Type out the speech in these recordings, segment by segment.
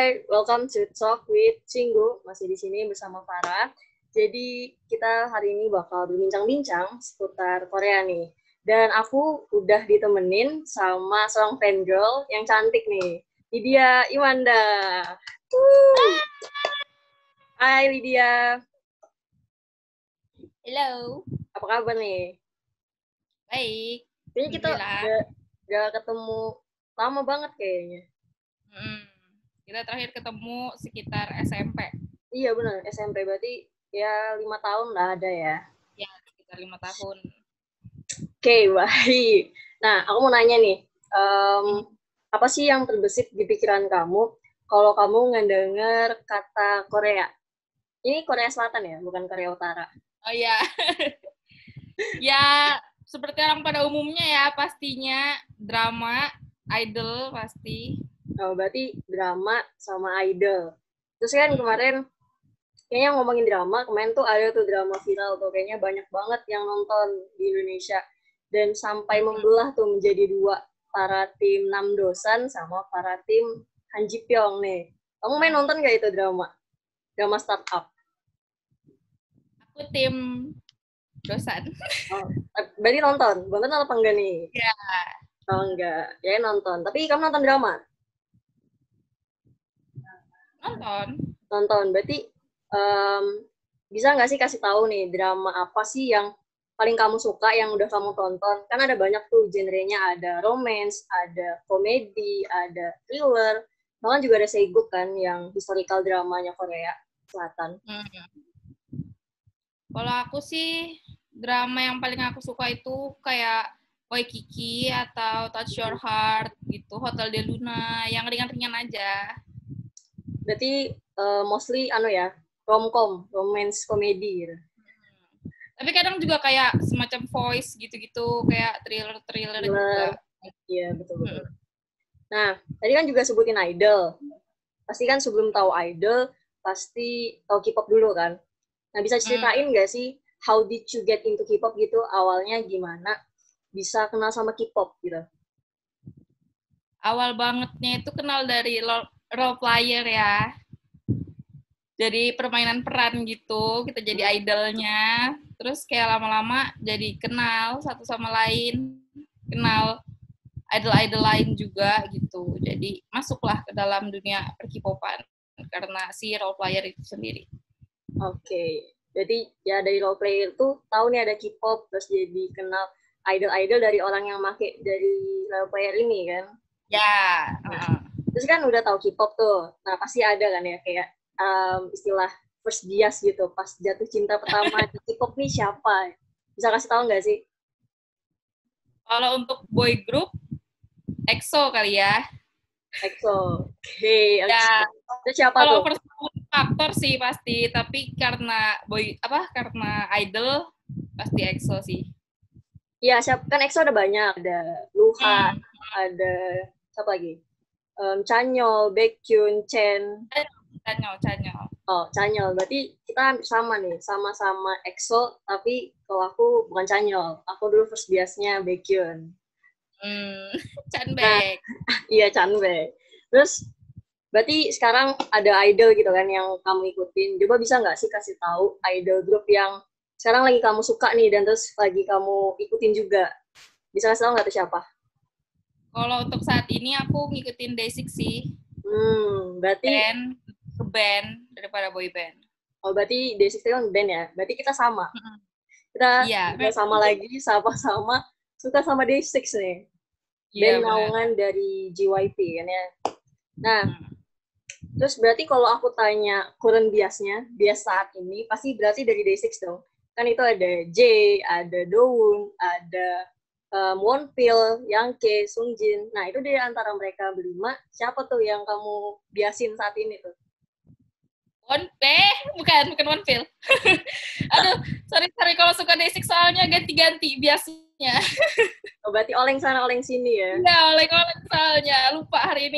Hai, welcome to Talk with Cinggu. Masih di sini bersama Farah. Jadi kita hari ini bakal berbincang-bincang seputar Korea nih. Dan aku udah ditemenin sama seorang fangirl yang cantik nih. Lydia Iwanda. Woo! Hai Lydia. Halo. Apa kabar nih? Baik. Kayaknya kita gak ketemu lama banget kayaknya. Kita terakhir ketemu sekitar SMP. Iya benar, SMP berarti ya 5 tahun lah ada ya. Ya, sekitar 5 tahun. Oke, baik. Nah, aku mau nanya nih, apa sih yang terbesit di pikiran kamu kalau kamu ngedenger kata Korea? Ini Korea Selatan ya, bukan Korea Utara. Oh ya. Ya, seperti orang pada umumnya ya, pastinya drama, idol pasti. Oh, berarti drama sama idol. Terus kan kemarin, kayaknya ngomongin drama, kemarin tuh ada tuh drama viral tuh, kayaknya banyak banget yang nonton di Indonesia. Dan sampai membelah tuh menjadi dua, para tim Namdosan sama para tim Han Ji Pyong nih. Kamu main nonton gak itu drama? Drama startup. Aku tim Dosan. Oh, berarti nonton? Nonton apa enggak nih? Ya. Oh enggak, ya nonton. Tapi kamu nonton drama? Nonton. Nonton, berarti bisa nggak sih kasih tahu nih drama apa sih yang paling kamu suka yang udah kamu tonton? Kan ada banyak tuh genrenya, ada romance, ada komedi, ada thriller, bahkan juga ada Seigu kan yang historical dramanya Korea Selatan. Kalau aku sih drama yang paling aku suka itu kayak Waikiki atau Touch Your Heart gitu, Hotel de Luna, yang ringan-ringan aja. Berarti mostly ya, romcom, romance komedi gitu. Tapi kadang juga kayak semacam voice gitu-gitu, kayak thriller juga. Iya, betul-betul. Nah, tadi kan juga sebutin idol. Pasti kan sebelum tahu idol, pasti tahu K-pop dulu kan? Nah, bisa ceritain nggak sih, how did you get into K-pop gitu? Awalnya gimana bisa kenal sama K-pop gitu? Awal bangetnya itu kenal dari role player ya. Jadi permainan peran gitu, kita jadi idolnya. Terus kayak lama-lama jadi kenal satu sama lain. Kenal idol-idol lain juga gitu. Jadi masuklah ke dalam dunia per-K-popan karena si role player itu sendiri. Oke. Jadi ya dari role player tuh tahu nih ada K-pop, terus jadi kenal idol-idol dari orang yang make dari role player ini kan? Ya. Terus kan udah tahu K-pop tuh. Nah, pasti ada kan ya kayak istilah first bias gitu. Pas jatuh cinta pertama di K-pop nih siapa? Bisa kasih tahu nggak sih? Kalau untuk boy group, EXO kali ya. EXO. Oke, Ya, itu siapa kalau tuh? faktor sih pasti, tapi karena karena idol pasti EXO sih. Iya, kan EXO ada banyak, ada Luhan, ada siapa lagi? Chanyeol, Baekhyun, Chen. Chanyeol. Oh, Chanyeol. Berarti kita sama nih, sama-sama EXO, tapi kalau aku bukan Chanyeol. Aku dulu first biasnya Baekhyun. Chanbaek. Iya, Chanbaek. Terus berarti sekarang ada idol gitu kan yang kamu ikutin. Coba bisa nggak sih kasih tahu idol grup yang sekarang lagi kamu suka nih dan terus lagi kamu ikutin juga. Bisa kasih tahu nggak tuh siapa? Kalau untuk saat ini aku ngikutin Day6 sih. Berarti band daripada boy band. Oh, berarti Day6 kan band ya? Berarti kita sama. Kita sama lagi, sama-sama suka sama Day6 nih. Band naungan dari JYP kan ya. Nah, terus berarti kalau aku tanya current biasnya, bias saat ini, pasti berarti dari Day6 dong. Kan itu ada J, ada Dowoon, ada Wonpil, Youngke, Sungjin. Nah, itu dari antara mereka berlima, siapa tuh yang kamu biasin saat ini tuh? Bukan Wonpil. Aduh, sorry kalau suka Day6 soalnya ganti-ganti biasanya. Oh, berarti oleng sana, oleng sini ya? Iya, oleng-oleng soalnya. Lupa hari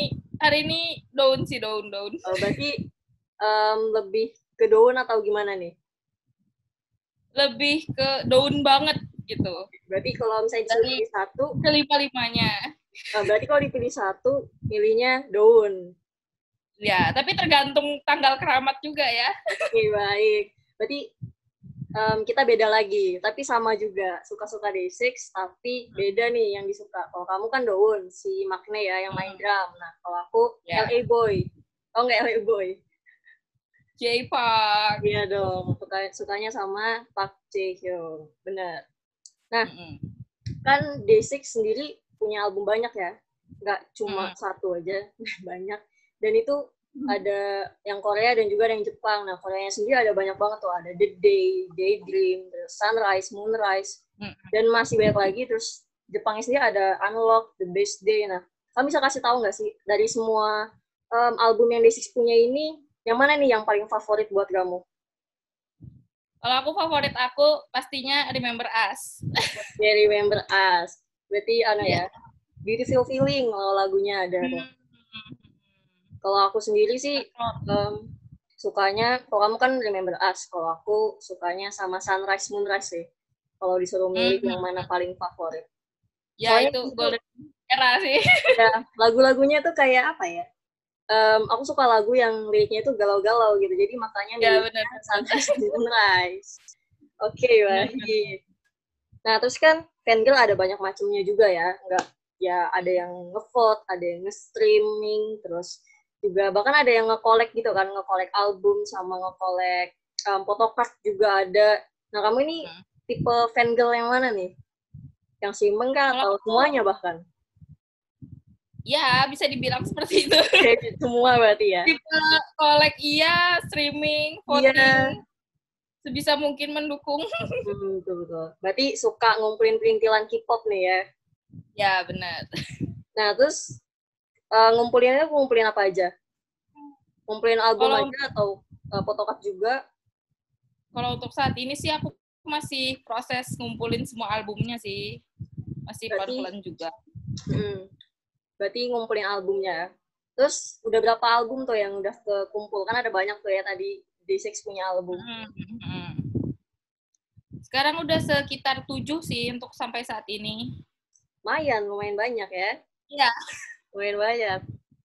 ini Dowoon sih, Dowoon. Oh, berarti lebih ke Dowoon atau gimana nih? Lebih ke Dowoon banget gitu. Berarti kalau misalnya disuruh pilih satu, kelima-limanya. Berarti kalau dipilih satu, pilihnya Dowoon. Ya, tapi tergantung tanggal keramat juga ya. Oke, baik. Berarti kita beda lagi, tapi sama juga. Suka-suka Day6, tapi beda nih yang disuka. Kalau kamu kan Dowoon, si Maknae ya, yang main drum. Nah, kalau aku LA Boy. Oh, nggak LA Boy. J-Park. Iya dong, sukanya sama Park Jae-hyun. Bener. Nah, kan Day6 sendiri punya album banyak ya. Nggak cuma satu aja, banyak. Dan itu ada yang Korea dan juga ada yang Jepang. Nah, Koreanya sendiri ada banyak banget tuh. Ada The Day, Daydream, Sunrise, Moonrise, dan masih banyak lagi. Terus Jepangnya sendiri ada Unlock, The Best Day. Nah, kamu bisa kasih tahu nggak sih, dari semua album yang Day6 punya ini, yang mana nih yang paling favorit buat kamu? Kalau aku, favorit aku pastinya Remember Us. Ya, Remember Us. Berarti ya, Beautiful Feeling kalau lagunya ada. Kalau aku sendiri sih sukanya, kalau kamu kan Remember Us, kalau aku sukanya sama Sunrise, Moonrise sih. Kalau disuruh milih yang mana paling favorit. Ya, soalnya itu golden era sih. Ya, lagu-lagunya tuh kayak apa ya? Aku suka lagu yang liriknya itu galau-galau gitu, jadi makanya milihnya Sunrise, Moonrise. Oke, baik. Nah, terus kan fangirl ada banyak macamnya juga ya. Enggak, ya ada yang ngevote, ada yang nge-streaming, terus juga bahkan ada yang nge-collect gitu kan, nge-collect album sama nge-collect photocard juga ada. Nah, kamu ini tipe fangirl yang mana nih? Yang simeng kah atau semuanya bahkan? Ya, bisa dibilang seperti itu. Semua berarti ya? Tipe collect iya, streaming, voting. Sebisa mungkin mendukung. Betul. Berarti suka ngumpulin perintilan K-pop nih ya? Ya, benar. Nah, terus ngumpulin apa aja? Ngumpulin album aja atau photocard juga? Kalau untuk saat ini sih aku masih proses ngumpulin semua albumnya sih. Masih pelan-pelan juga. Berarti ngumpulin albumnya. Terus udah berapa album tuh yang udah kekumpul? Kan ada banyak tuh ya tadi Day6 punya album. Sekarang udah sekitar 7 sih untuk sampai saat ini. Lumayan banyak ya? Iya. Lumayan banyak.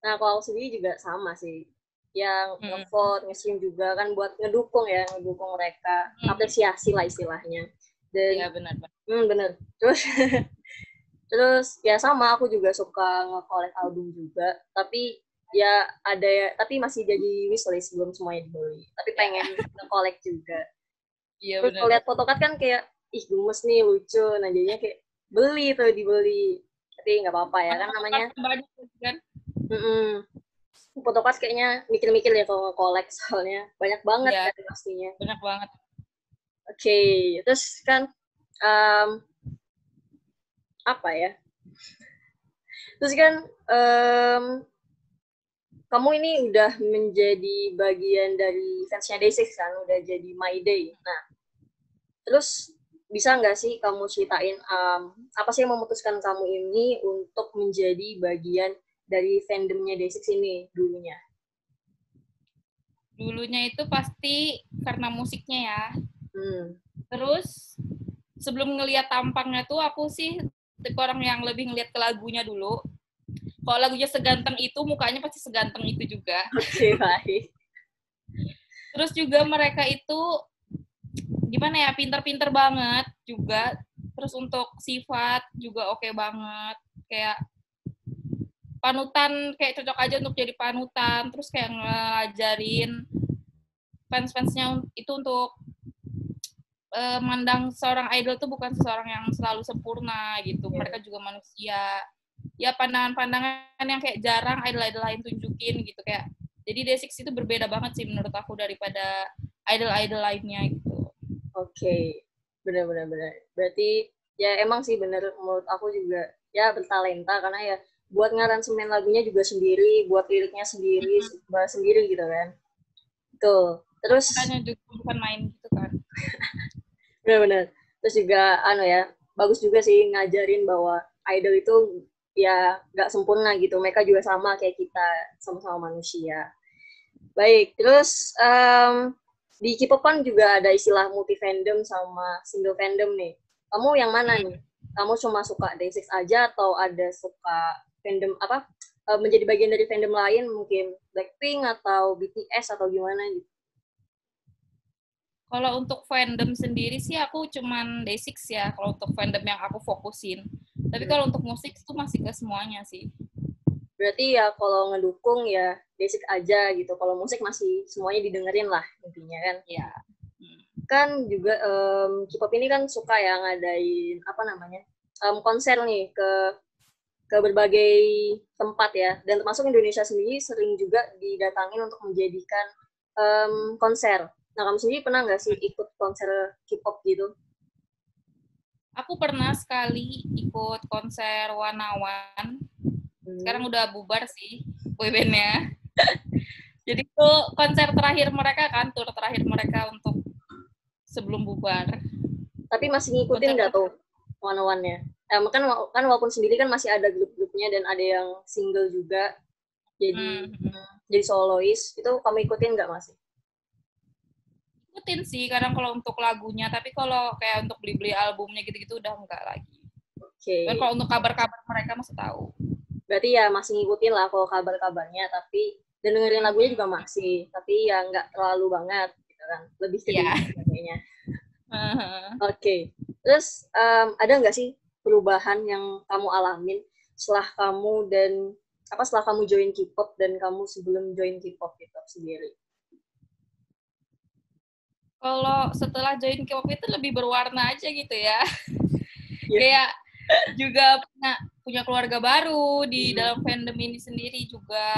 Nah, kalau aku sendiri juga sama sih. Yang nge-vote, nge-stream juga kan buat ngedukung mereka. Apresiasi lah istilahnya. Iya, benar. Bener. Terus ya sama, aku juga suka nge-collect album juga. Tapi ya tapi masih jadi wishlist, belum semuanya dibeli. Tapi pengen nge-collect juga. Iya, terus kalau lihat photocard kan kayak, ih gemes nih, lucu. Nah jadinya kayak dibeli. Tapi nggak apa-apa ya, kan namanya. Banyak kan? Photocard kayaknya mikir-mikir ya kalau nge-collect, soalnya banyak banget kan pastinya. Banyak banget. Oke, terus kan apa ya? Terus kan kamu ini udah menjadi bagian dari fansnya Day6 kan, udah jadi My Day. Nah, terus bisa nggak sih kamu ceritain apa sih yang memutuskan kamu ini untuk menjadi bagian dari fandomnya Day6 ini dulunya? Dulunya itu pasti karena musiknya ya. Terus sebelum ngelihat tampangnya tuh aku sih tipe orang yang lebih ngelihat ke lagunya dulu. Kalau lagunya seganteng itu, mukanya pasti seganteng itu juga. Oke, baik. Terus juga mereka itu gimana ya, pinter-pinter banget juga. Terus untuk sifat juga oke banget. Kayak panutan, kayak cocok aja untuk jadi panutan. Terus kayak ngajarin fans-fansnya itu untuk mandang seorang idol tuh bukan seseorang yang selalu sempurna gitu. Mereka juga manusia. Ya pandangan-pandangan yang kayak jarang idol-idol lain tunjukin gitu, kayak jadi Day6 itu berbeda banget sih menurut aku daripada idol-idol lainnya gitu. Oke, benar. Berarti ya emang sih benar, menurut aku juga ya bertalenta, karena ya buat ngaransemen lagunya juga sendiri, buat liriknya sendiri, sendiri gitu kan. Tuh, terus makanya juga bukan main gitu kan. Benar. Terus juga ya, bagus juga sih ngajarin bahwa idol itu ya nggak sempurna gitu. Mereka juga sama kayak kita, sama-sama manusia. Baik, terus di K-pop kan juga ada istilah multi fandom sama single fandom nih. Kamu yang mana nih? Kamu cuma suka Day6 aja atau ada suka fandom menjadi bagian dari fandom lain, mungkin Blackpink atau BTS atau gimana gitu? Kalau untuk fandom sendiri sih aku cuman Day6 ya, kalau untuk fandom yang aku fokusin. Tapi kalau untuk musik itu masih ke semuanya sih. Berarti ya kalau ngedukung ya basic aja gitu. Kalau musik masih semuanya didengerin lah intinya kan. Iya. Kan juga K-pop ini kan suka ya ngadain apa namanya konser nih ke berbagai tempat ya. Dan termasuk Indonesia sendiri sering juga didatangin untuk menjadikan konser. Nah, kamu sendiri pernah nggak sih ikut konser K-pop gitu? Aku pernah sekali ikut konser Wanawan. Sekarang udah bubar sih boybandnya. Jadi itu konser terakhir mereka kan, tur terakhir mereka untuk sebelum bubar. Tapi masih ngikutin nggak tuh Wanawannya? Kan walaupun sendiri kan masih ada grup-grupnya dan ada yang single juga. Jadi solois. Itu kamu ikutin nggak masih? Ikutin sih kadang kalau untuk lagunya, tapi kalau kayak untuk beli-beli albumnya gitu-gitu udah enggak lagi. Oke. Dan kalau untuk kabar-kabar mereka masih tahu. Berarti ya masih ngikutin lah kalau kabar-kabarnya, tapi dan dengerin lagunya juga masih, tapi ya nggak terlalu banget gitu kan, lebih ke kayaknya. Oke. Terus ada nggak sih perubahan yang kamu alamin setelah kamu join K-pop dan kamu sebelum join K-pop itu sendiri? Kalau setelah join K-pop itu lebih berwarna aja gitu ya. Kayak juga punya keluarga baru di dalam fandom ini sendiri juga.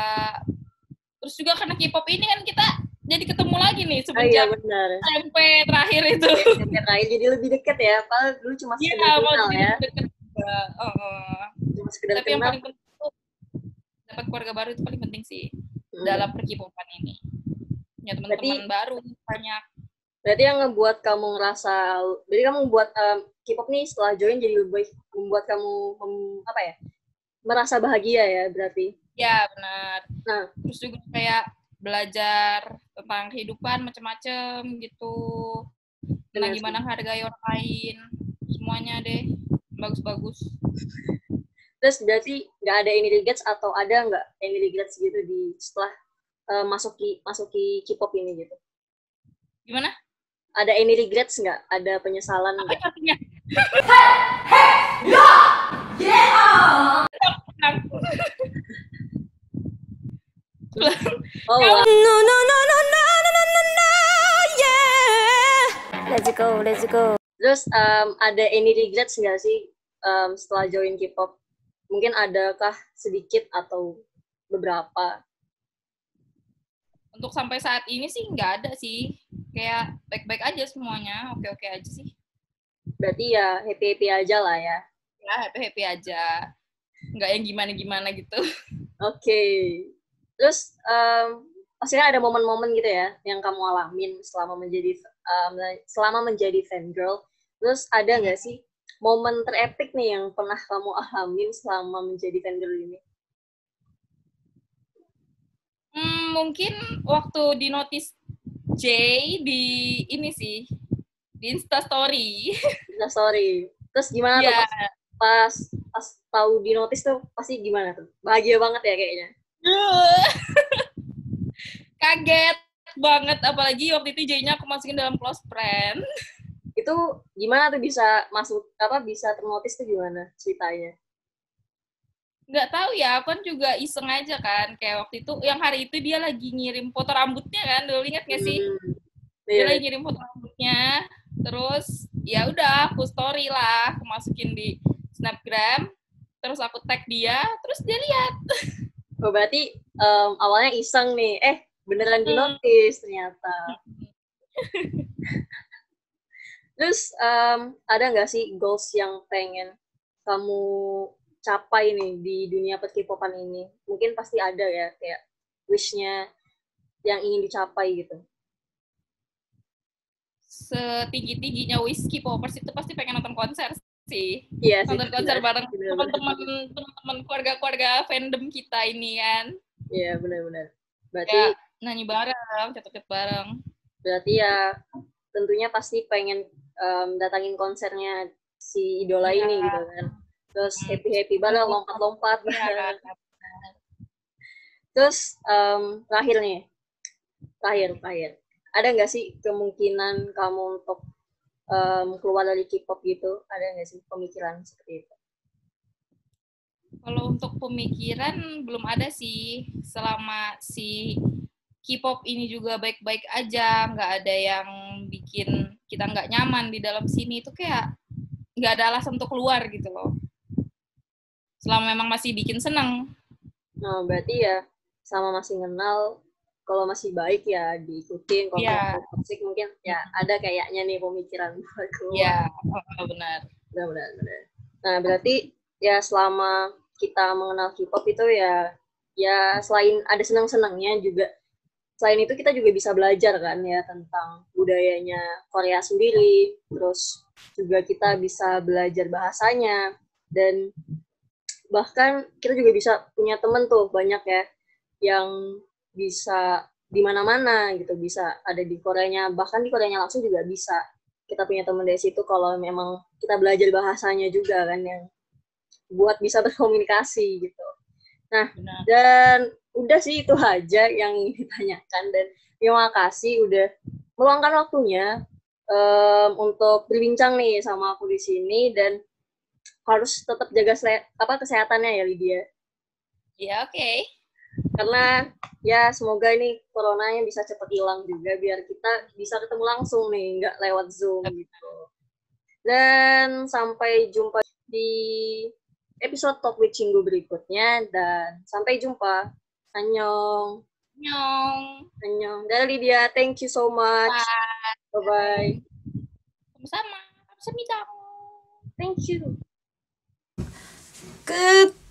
Terus juga karena K-pop ini kan kita jadi ketemu lagi nih semenjak SMP terakhir itu. SMP terakhir jadi lebih deket ya. Padahal dulu cuma sekedar kenal ya. Deket juga. Cuma sekedar tapi kenal. Yang paling penting itu dapat keluarga baru itu paling penting sih dalam per-K-popan ini. Punya teman-teman baru banyak. Berarti yang ngebuat kamu ngerasa, berarti kamu membuat K-pop nih setelah join jadi lebih membuat kamu merasa bahagia ya berarti? Ya benar. Nah, terus juga kayak belajar tentang kehidupan macam-macam gitu, tentang gimana hargai orang lain, semuanya deh bagus-bagus. Terus berarti nggak ada any regrets atau ada nggak any regrets gitu di setelah masuki K-pop ini gitu? Gimana? Ada any regrets nggak? Ada penyesalan nggak? Apa artinya? Oh, wow. Let's go. Terus ada any regrets nggak sih setelah join K-pop? Mungkin adakah sedikit atau beberapa? Untuk sampai saat ini sih nggak ada sih. Kayak baik-baik aja semuanya, oke-oke aja sih. Berarti ya happy-happy aja lah ya? Ya, happy-happy aja. Nggak yang gimana-gimana gitu. Oke. Terus pasti kan ada momen-momen gitu ya yang kamu alamin selama menjadi fangirl. Terus ada nggak sih momen terepik nih yang pernah kamu alamin selama menjadi fangirl ini? Mungkin waktu di notice J di ini sih, di Instastory. Instastory. Terus gimana tuh pas tahu di notice tuh pasti gimana tuh? Bahagia banget ya kayaknya. Kaget banget, apalagi waktu itu J-nya aku masukin dalam close friend. Itu gimana tuh bisa ternotis tuh gimana ceritanya? Nggak tahu ya, aku kan juga iseng aja kan, kayak waktu itu yang hari itu dia lagi ngirim foto rambutnya kan, dulu ingat nggak sih? Dia lagi ngirim foto rambutnya, terus ya udah aku story lah, aku masukin di Snapgram, terus aku tag dia, terus dia lihat. Oh, berarti awalnya iseng nih, beneran di notice ternyata. Terus ada nggak sih goals yang pengen kamu capai nih di dunia per-K-popan ini? Mungkin pasti ada ya, kayak wish-nya yang ingin dicapai gitu. Setinggi-tingginya wish K-popers itu pasti pengen nonton konser sih. Iya, nonton konser bareng teman-teman keluarga-keluarga fandom kita ini kan. Iya, benar-benar. Berarti ya, nyanyi bareng, catat bareng. Berarti ya tentunya pasti pengen datangin konsernya si idola ini gitu kan. Terus happy-happy banget, lompat-lompat. Terus terakhir nih, terakhir. Ada nggak sih kemungkinan kamu untuk keluar dari K-pop gitu? Ada nggak sih pemikiran seperti itu? Kalau untuk pemikiran belum ada sih. Selama si K-pop ini juga baik-baik aja, nggak ada yang bikin kita nggak nyaman di dalam sini, itu kayak nggak ada alasan untuk keluar gitu loh. Selama memang masih bikin seneng. Nah, berarti ya sama masih kenal, kalau masih baik ya diikutin, kalau toxic mungkin ya ada kayaknya nih pemikiran buat keluar. Iya, benar. Benar. Nah, berarti ya selama kita mengenal K-pop itu ya selain ada senang-senangnya juga, selain itu kita juga bisa belajar kan ya tentang budayanya Korea sendiri, terus juga kita bisa belajar bahasanya, dan bahkan kita juga bisa punya temen tuh banyak ya yang bisa di mana-mana gitu, bisa ada di Koreanya, bahkan di Koreanya langsung juga bisa kita punya temen dari situ kalau memang kita belajar bahasanya juga kan, yang buat bisa berkomunikasi gitu. Nah, dan udah sih itu aja yang ditanyakan, dan terima kasih udah meluangkan waktunya untuk berbincang nih sama aku di sini, dan harus tetap jaga kesehatannya ya Lydia. Ya, oke. Karena ya semoga ini coronanya bisa cepat hilang juga, biar kita bisa ketemu langsung nih, nggak lewat Zoom gitu. Dan sampai jumpa di episode Talk with Cinggu berikutnya, dan sampai jumpa. Annyeong. Annyeong. Dadah Lydia, thank you so much. Bye-bye. Sama-sama. Samidang. Thank you. Good.